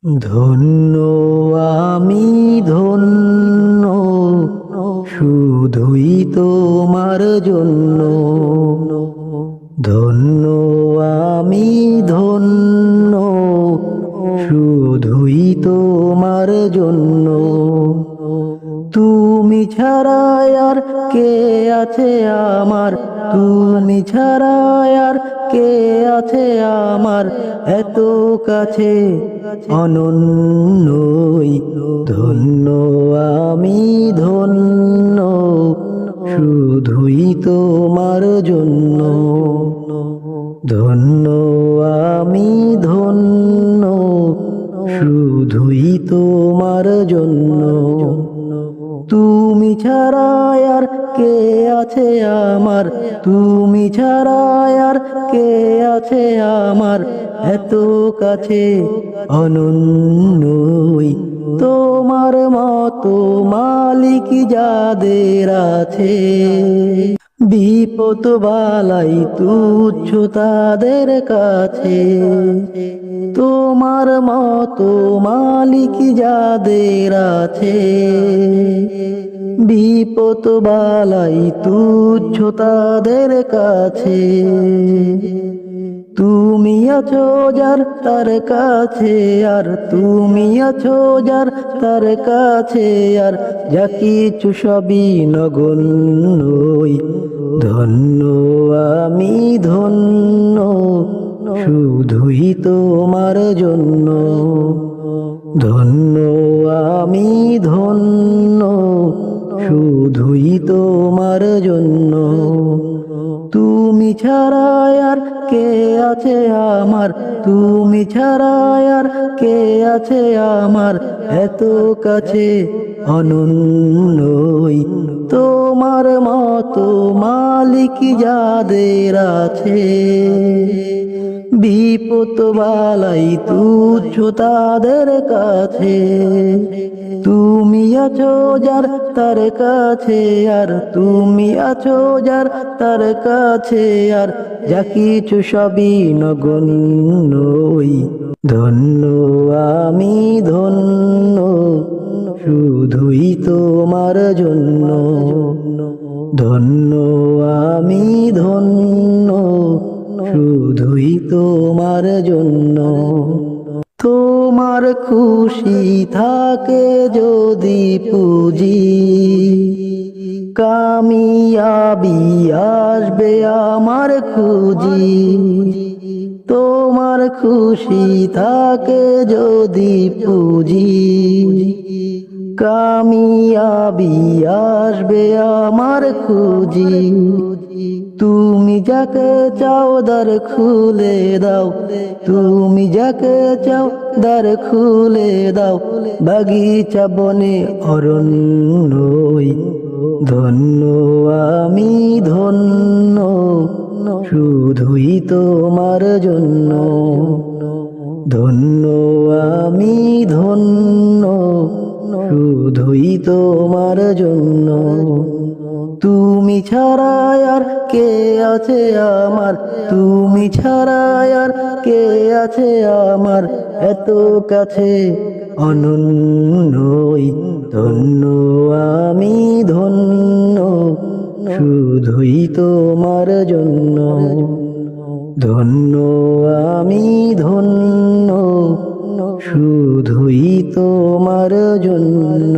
ধন্য আমি ধন্য, শুধুই তোমার জন্য। ধন্য আমি ধন্য, শুধুই তোমার জন্য। তুমি ছাড়া আর কে আছে আমার, তুমি ছাড়া আর কে আছে আমার, এত কাছে অনন্যই। ধন্য আমি ধন্য, শুধুই তোমার জন্য। ধন্য আমি ধন্য, শুধুই তোমার জন্য। তুমি ছাড়া আর কে আছে আমার, তুমি ছাড়া আর কে আছে আমার, এত কাছে অনন্যই। তোমার মতো মালিক যাদের আছে, বিপদ বালাই তুচ্ছ তাদের কাছে। তোমার মতো মালিক যাদের আছে, বিপদ বালাই তুচ্ছ তাদের কাছে। তুমি আছো যার তার কাছে, আর তুমি আছো যার তার কাছে, আর যা কিছু সবই নগণ্যই। ধন্য আমি ধন্য, শুধুই তোমার জন্য। ধন্য আমি ধন্য, শুধুই তোমার জন্য। তুমি ছাড়া আর কে আছে আমার, তুমি ছাড়া আর কে আছে আমার, এত কাছে অনন্যই। তোমার মতো মালিক যাদের আছে, বিপদ বালাই তুচ্ছ তাদের কাছে। তুমি আছো যার তার কাছে, আর তুমি আছো যার তার কাছে, আর যা কিছু সবই নগণ্যই। ধন্য আমি ধন্য, শুধুই তোমার জন্য। ধন্য আমি ধন্য, শুধুই তোমার জন্য। তোমার খুশি থাকে যদি পুঁজি, কামিয়াবি আসবে আমার খুঁজি। তোমার খুশি থাকে যদি পুঁজি, কামিয়াবি আসবে আমার খুঁজি। তুমি যাকে চাও দ্বার খুলে দাও, তুমি যাকে চাও দ্বার খুলে দাও, বাগিচা বনে অরণ্যই। ধন্য আমি ধন্য, শুধুই তোমার জন্য। ধন্য আমি ধন্য, শুধুই তোমার জন্য। তুমি ছাড়া আর কে আছে আমার, তুমি ছাড়া আর কে আছে আমার, এত কাছে অনন্যই। ধন্য আমি ধন্য, শুধুই তোমার জন্য। ধন্য আমি ধন্য, শুধুই তোমার জন্য।